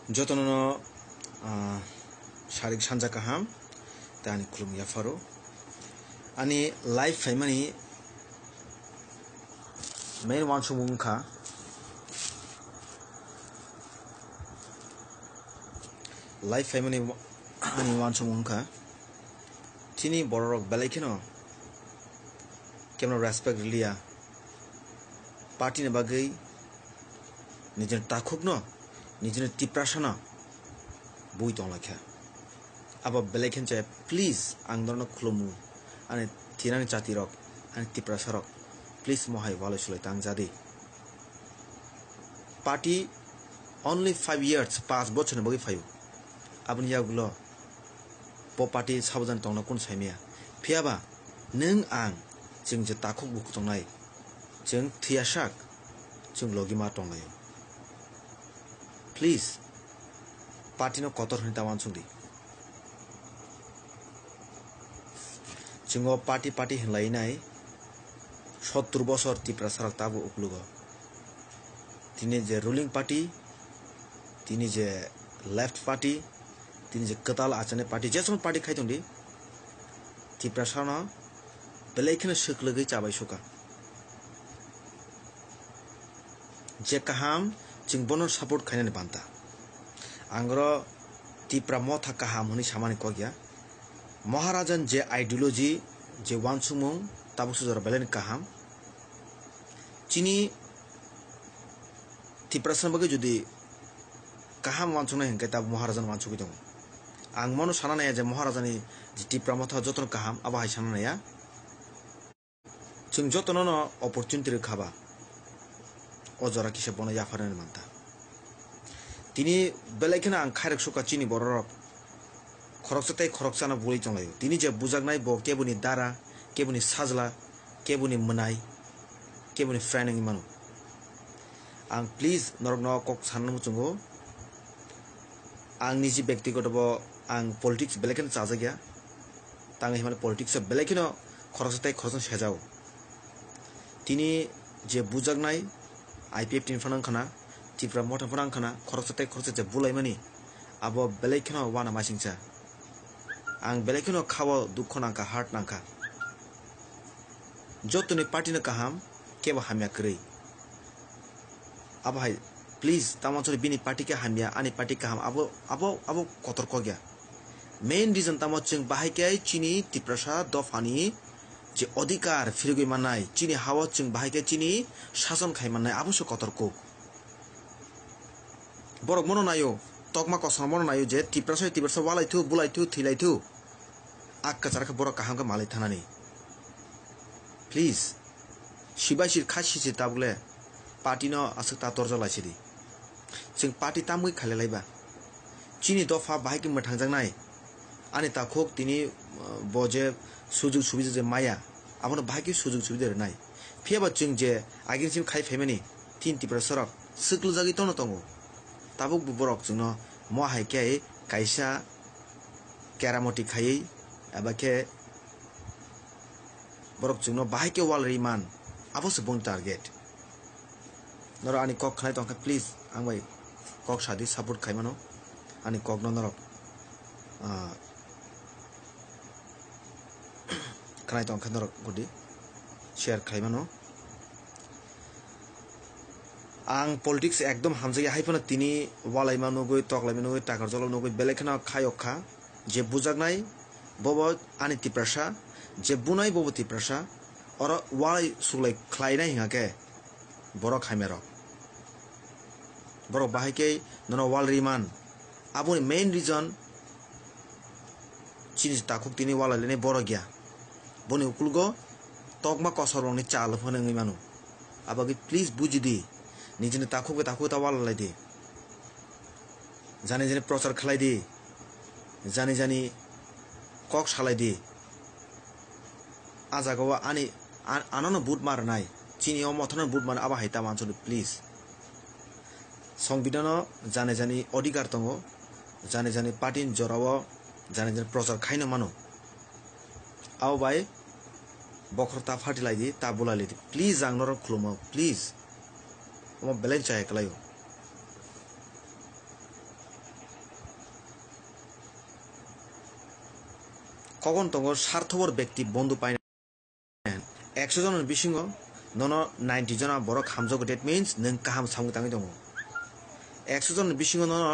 Jotono sharik sanja kaham tani klum yafaro ani life famani main wansu mungka life famani ani wansu mungka tini borok balekino kemno respect liya party ne bagai nijer takhukno nijer tiprasana bui tong lakha aba belekhen che please angdorno khlumu ane tirang chati rok ane tiprasarok please mohai walo sulai tang jadi party only 5 years 5 bochor bagi 5 abni yagulo po party sabjan tongna kun saimia phiaba neng ang jeng je takhuk buk tongnai jeng thiasak jeng logima tongnai please party no kotor hinta wansungdi jingo party hinlai nai 70 বছর ত্রিপুরা সারাক তাবো উপলুগো তিনি যে ruling party তিনি যে left party তিনি যে কতাল আচনে party যেসব party খাইতন্দি Tripura সারা বেলাইখানে সকলগै চাবাই সকা যে কাহাম जों बनर सपोर्ट खाइनानै बान्ता आंग्रो तिप्रा मथा काहाम हनि सामानि कगिया महाराजन जे आइडियोलॉजी जे वानसुमुं ताबुसु जरा बेलेन काहाम चिनी तिप्रासन बगे जुदि काहाम वानसुना हेंके ताब महाराजन वानसुगि दं आं मनो सानानाया जे महाराजानि जे तिप्रा मथा जतन काहाम आबा हाय सानानाया जों जतननो अपरचुनिटि खाबा अजरा किसे बना याफारन मानता तिनी बेलायखना आं खायरक सुका चिनी बररक खरकसताय खरकसाना बुलै चंलायो तिनी जे बुजागनाय ब केबुनि दारा केबुनि साजला केबुनि मनाय केबुनि फ्रेनिंग मानु आं प्लीज नरक न कक साननु चंगो आं निजि व्यक्तिगत ब आं पॉलिटिक्स बेलायखना चाजागिया तांगे हिमाल पॉलिटिक्स बेलायखना खरकसताय खरसन सेजाओ तिनी जे बुजागनाय IPF tin fanang khana tipra mota fanang khana khorosate khorosate bulai mani abo belekino wana masingcha ang belekino khawo dukho nangka heart nangka jotoni party na kaham keba hamya krei abo hai please tamanchori bini party ke hamya ani party kaham abo kotor ko gya main reason tamoching bahai ke chini tiprasa dofani যে অধিকার ফিরগই মানাই চিনি হাওয়া চিং বাহাইকে চিনি শাসন খাই মানাই আবশ্যক কতর্ক বড় মনো নাইও তকমা কসন মনো নাইও যে টিপ্রাসা ওয়ালাইথু বুলাইথু থিলাইথু আক্কা চারাকে বড় কাহামকে মালাই থানানি প্লিজ শিবাইশির খাসিসি তাবলে পার্টি ন আসক তা তরজা লাইছিদি जों पार्टी तामुই खालायलायबा चिनि दफा बाहायके मोथांजांनाय आनि ताखोक तिनि बजे सुजुग सुबिदा जे माया आबनो बाहायके सुजुग सुबिदा नाय फियाबा जों जे आगिनसिम खाय फेमेनि तीन तिप्रा सरक सकल जागि तनो तंगो ताबुक बरक जोंन महायके कायसा केरामति खायै एबाके बरक जोंन बाहायके वाल रिमान आबोसो बं टारगेट नर आनि कक खानाय तंका प्लिज आंबाय कक सादि सपोर्ट खायमानो आनि कक नरक खानाय तंका नरक गुदि शेयर खायमानो आं पॉलिटिक्स एकदम हामजाय हायफोना तिनि वालायमानो गय तकलायमानो गय टाकार जलावनो गय बेलेखना खायखा जे बुजागनाय बब आनि तिप्रासा जे बुनाय बब तिप्रासा और वालाय सुलाय खलायनाय हिंगाके बरक खायमेरक बरक बाहायके ननो वाल रिमान आबोनि मेन रिजन चिनि ताखुक तिनि वालायलायनाय बर गया बनि उकुलगो तकमा कसरंनि चाल फोनङै मानु आबागि प्लिज बुजिदि निजिनि ताखुक ता वालायदि जानि जानि प्रचार खालायदि जानि जानि कक सालायदि आजागाव आनि आननो बुट मारनाय चिनियाव मथन बुट मार आबा हायता मानसनि प्लिज संविधान जाने जानि अधिकार दङ जाने जानि पार्टी जराव जाने जानि प्रचार खायनो मानु आव बाय बखरता फाटिलायदि ता बुलायदि प्लिज आंनर खुलुमो प्लिज ओमा बेलेन चाय कलायो কখন তঙ্গ স্বার্থপর ব্যক্তি বন্ধু পাই 100 জনের বিসিঙ্গ নন 90 जना borok hamjogo that means nung kaham samung tangi dongo 100 John বিসিঙ্গ non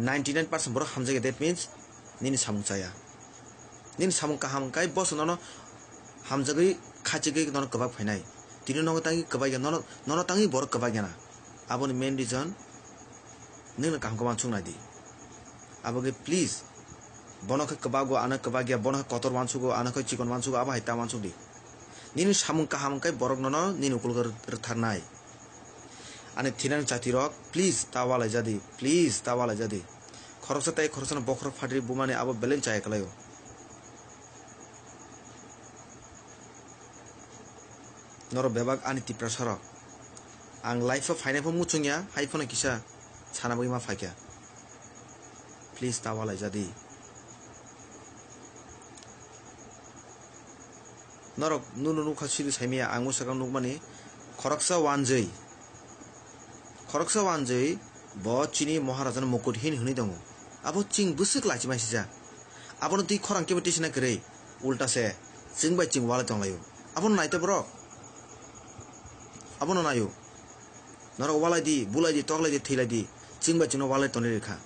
99% borok hamjogo that means nini samung chaya nini samung kaham kai boss non hamjogoi khachigoi non kobak phainai tini nong tangi kobak non tangi borok kobak gena aboni main reason nung kaham ko mansung nadi aboge please bonok kebago anak kebagia bonok kotor mansugo anak chikon mansugo aba haita mansudi nini samung kaham kai borok nono nini ukul tharnai ane thinang chatirok please tawala jadi khoroksa tai khorosana bokhor phatri bumane abo belen chai kalayo noro bebak ani tipra sarok ang life of hainai pho muchungya haifona kisa chana boi ma phakya please tawala jadi norok nunu khasili saimia angmo sakang nukmani khoroksa wanjei bo chini maharajan mukut hin huni dongo abo ching busuk lachi maisija abono tui khorang kebe tisna krei ulta se ching bai ching wala tonglayo abono naite bro abono nayo norok walai di bulai di toklai di thilai di ching bai ching wala toni rekha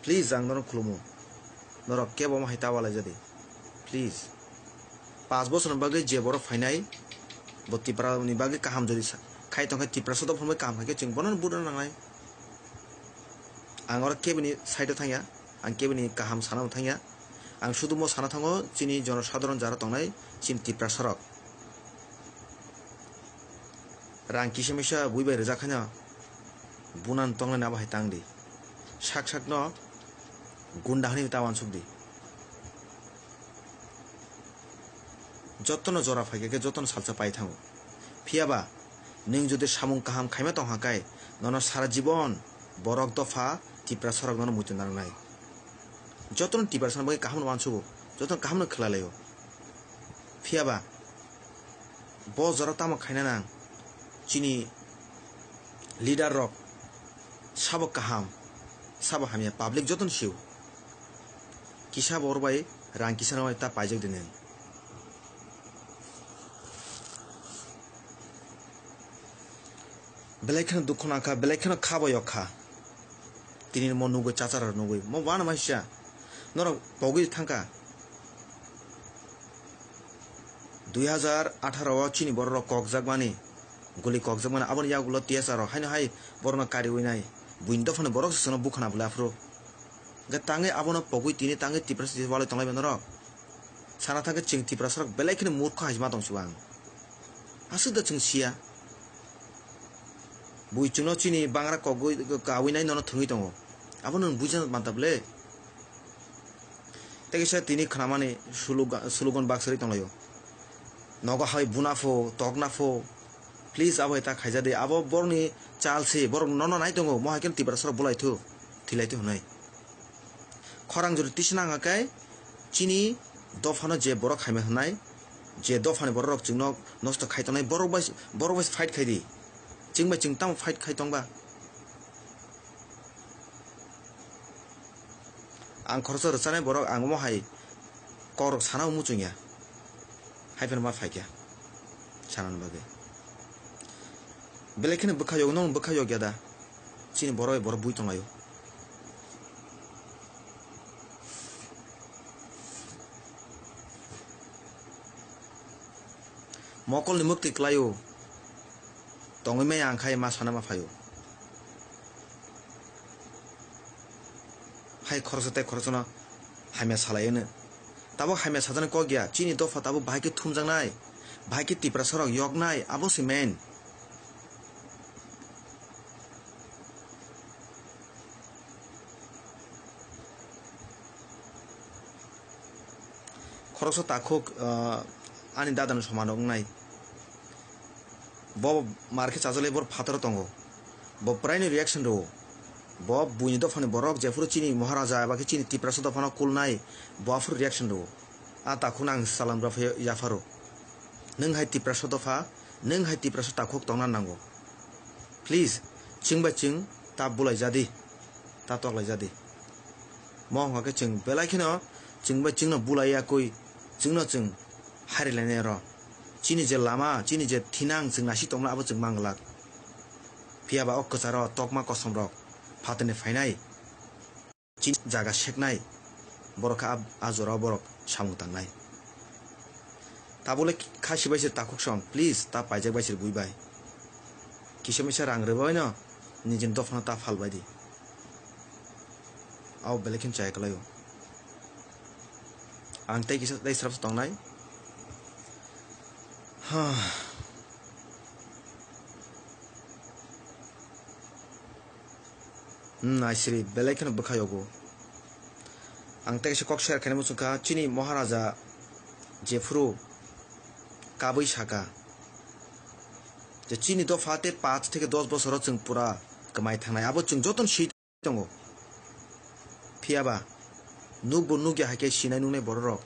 please ang norok khulumu norok kebo ma haita wala jadi please 5 বছর বাগে যে বড় ফাইনাই বত্তিপারা নি বাগে কাহাম যদি খাই তংখাই তিপ্রা সদ ফরমে কাম খাকে চিং বনন বুদন নাঙাই আং ওরা কেবনি সাইডে থাঙ্গা আং কেবনি কাহাম সানাও থাঙ্গা আং শুধু মো সানা থাঙ্গো চিনি জনসাধারণ যারা তংনাই চিন তিপ্রা সরক রাং কিসেমিসা বুইবাই রেজাখানা বুনান তংনাই না বাহাই তাংদি শাক ন গুন্ডাহানি তাওয়ান সুকদি যতন জরা ফাইকে যতন সালসা পাই থাঙ্গো ফিয়াবা নং যদি সামুং কাহাম খাইমা তংহাকাই নন সারা জীবন বরক দফা টিপ্রা সরক নন মুইতে নারনাই যতন টিপ্রা সান বাকি কাহাম মানসুগো যতন কাহাম খেলালাयो ফিয়াবা ব জরা তামা খাইনা নাং চিনি লিডার রক সাবক কাহাম সাবক হামিয়া পাবলিক যতন সিউ কিসা বরবাই রাং কিসানা তা পাইজক দিনেন বেলাইখানে দুঃখ নাখা বেলাইখানে খাবো খা তিনি মো নুগৈ চাচার নুগৈ মো বান মাইসা নর পগি থাকা 2018 চিনি বড় ককজাক মানে গুলি ককজাক মানে আবন ইয়াগুলো টিএসআর হাইনো হাই বড় না কারি হইনাই বুইন্দ ফনে বড় সন বুখানা বলে আফ্রো গে তাঙ্গে আবন পগই তিনি তাঙ্গে টিপ্রাস বলে তংলাই নর সানা থাকে চিং টিপ্রাস বেলাইখানে মূর্খ হাইজমা দংসুবাং আসুদ চিং সিয়া বুইচুনো চিনি বাংরা কগই কাউইনাই নন থুই দङ আবন বুঝান মানতাবলে তেগেসা তিনি খানামানি সুলুগন বাক্সরি তংলাयो নগ হাই বুনাফো তগনাফো প্লিজ আবো এটা খাইজা দে আবো বরনি চালসে বর নন নাই দङ মহাকেন তিব্রা সর বলাইথু থিলাইতে হনাই খরাং যদি তিসনা গাকাই চিনি দফানো যে বড় খাইমে হনাই যে দফানি বড় রক চিং নষ্ট খাইতনাই বড় বাইস ফাইট খাইদি চিংবাই চিং তাম ফাইট খাইতংবা आं खरस रसानाय बरक आं महाय कर साना मुचुंया हाइफेन मा फाइक्या सानान बागे बेलेखने बखायो नं बखायो ग्यादा चिनि बरय बर बुइ तंगायो मकल नि मुक्ति क्लायो तंगमे आंखाय मा साना मा फायो हाय खरसते खरसना हाइमे सालायनो ताबो हाइमे साजानो क गया चिनि दफा ताबो भाइके थुमजांनाय भाइके तिप्रा सरक यगनाय आबो सिमेन खरस ताखो आनि दादानो समान नाय ब मार्के चाजले बर फातर तंगो ब प्राइनि रिएक्शन रो बब बुनि दफानि बरक जेफुर चिनि महाराजा एबा चिनि तिप्रास दफाना कुलनाय बफुर रिएक्शन रो आ ताखुन आं सालाम राफे याफारो नों हाय तिप्रास दफा नों हाय तिप्रास ताखुक तंगना नांगो प्लीज चिंबा चिं ता बुलाय जादि ता तकलाय जादि महंगाके चिं बेलायखिनो जोंबा जोंनो बुलायाखै जोंनो जों हारिलायनाय र चिनि जे लामा चिनि जे थिनां जों नासि तंला आबो जों मांगलाक फियाबा अक्कसार तकमा कसम रक फातने फाइनाय चिन जागा शेकनाय बरका आजरा बरक सामु तांनाय ताबले खासि बाइसोर ताकुक सं प्लिज ता पाइजाक बाइसोर बुइबाय किसमेसा रां रोबाय न निजिन दफना ता फाल बायदि आव बेलेकिन चायकलायो आं तै किसा दै स्राफ तंनाय हा नाइसरी बेलेकिन बखायोगो आं तै किसा कक शेयर खाने मुसुका चिनि महाराजा जेफ्रु काबै साका जे चिनि दफाते 5 থেকে 10 বছর जों पुरा कमाय थांनाय आबो जों जतन सी दङ फियाबा नुबो नुगे हाके सिनाय नुनाय बररक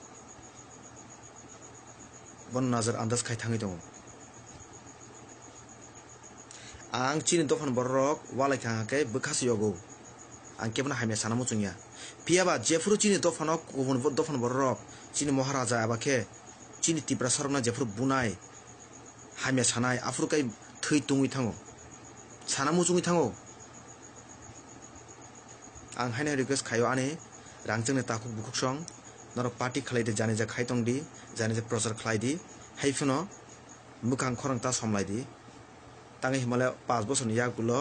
बन नजर अंदाज खाय थाङै दङ आं चिनि दफान बररक वालाय थाङाके बखासि यगो आं केबना हामे सानामु जोंया फियाबा जेफ्रु चिनि दफान गुबुन दफान बररक चिनि महाराजा आबाके चिनि तिब्रा सरना जेफ्रु बुनाय हामे सानाय आफ्रुकाय थै तुङै थाङो सानामु जुङै थाङो आं हायना रिक्वेस्ट खायो आने रांजोंनो ताकुक बुकुक सं नरक पार्टी खालायदे जाने जा खायतंदि जाने जा प्रचार खालायदि हायफुनो मुखां खरंता समलायदि ताङै हिमालय 5 बोसोरनि यागुलो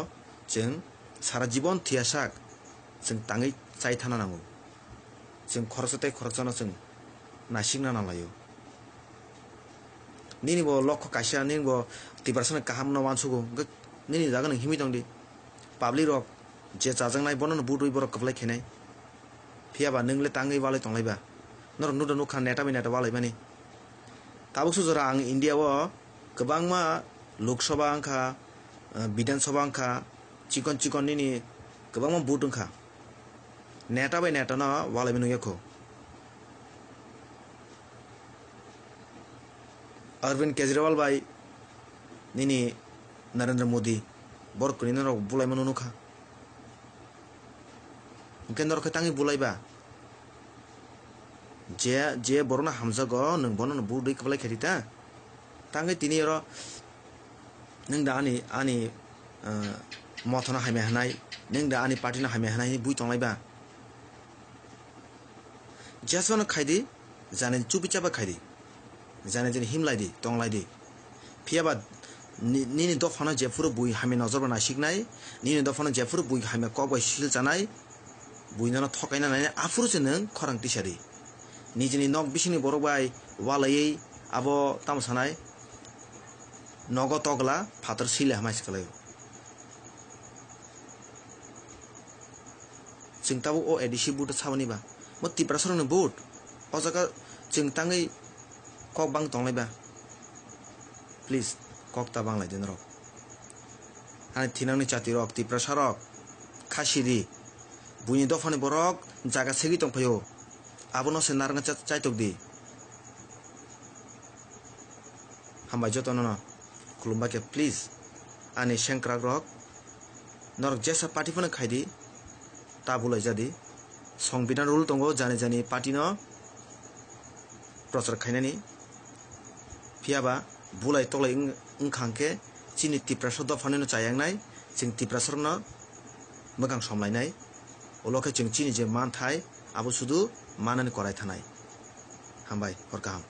जों सारा जीवन थियासाक जों ताङै चाय थाना नांगौ जों खरसते खरसना जों नासिगना नालायो निनि बो लक्ष्य कासिया निनि बो तिब्रासन काहाम न वानसुगो निनि जागन हिमि दंदि पाब्लिक रक जे जाजोंनाय बनन बुदुइ बरक कबलाय खेनाय फियाबा नोंले ताङै वालाय तंलायबा नर नुदो नुखा नेटा बिनेटा वालाय माने ताबुक सुजरा आं इंडिया वो गोबांमा लोकसभा अंखा विधानसभा अंखा चिकन चिकन निनि गोबांमा बुट अंखा नेटा बाय नेटा न वालाय बिनु यखो अरविंद केजरीवाल बाय निनि नरेंद्र मोदी बरकनि नर बुलाय मनु नुखा केंद्र खतांगी बुलायबा जे बरना हामजागो नों बनन बुदै कबलाय खेरिता तांगे तिनि र नों दा आनि मथना हामे हानाय नों दा आनि पार्टी ना हामे हानाय बुइ तंलायबा जेसवन खायदि जाने चुपिचाबा खायदि जाने जन हिमलायदि तंलायदि फियाबा निनि दफाना जेफुर बुइ हामे नजर बना सिगनाय निनि दफाना जेफुर बुइ हामे कबाय सिल जानाय बुइनाना थकायना नाय आफुरसे नों खरांति सारि निजिनि नक बिसिनि बरबाय वालायै आबो तामसानाय नग तगला फातर सिले हामासिकलाय जों ताबो ओ एडिसि बुट सावनिबा म तिब्रासरनो बुट ओ जागा जों ताङै कक बां तंलायबा प्लिज कक ता बांलाय देन रक हानि थिनांनि चाति रक तिब्रासरक खासिरि बुइनि दफानि बरक जागा सेगि तंफायो आबोनो से नारंगा चाइतकदि हामबाय जतन न खुलुमबा के प्लिज आनि शेंक्राक रक नरक जेसा पार्टी फने खायदि ताबुलाय जादि संबिधान रुल तंगो जाने जानि पार्टी न प्रचार खायनानि फियाबा बुलाय तलाय ओंखांके चिनि तिब्रासर दफानिनो चायांनाय जों तिब्रासर न मोगां समलायनाय ओलके जों चिनि जे मान थाय आबो सुदु मानन कराय थानाय हामबाय हर गाहाम।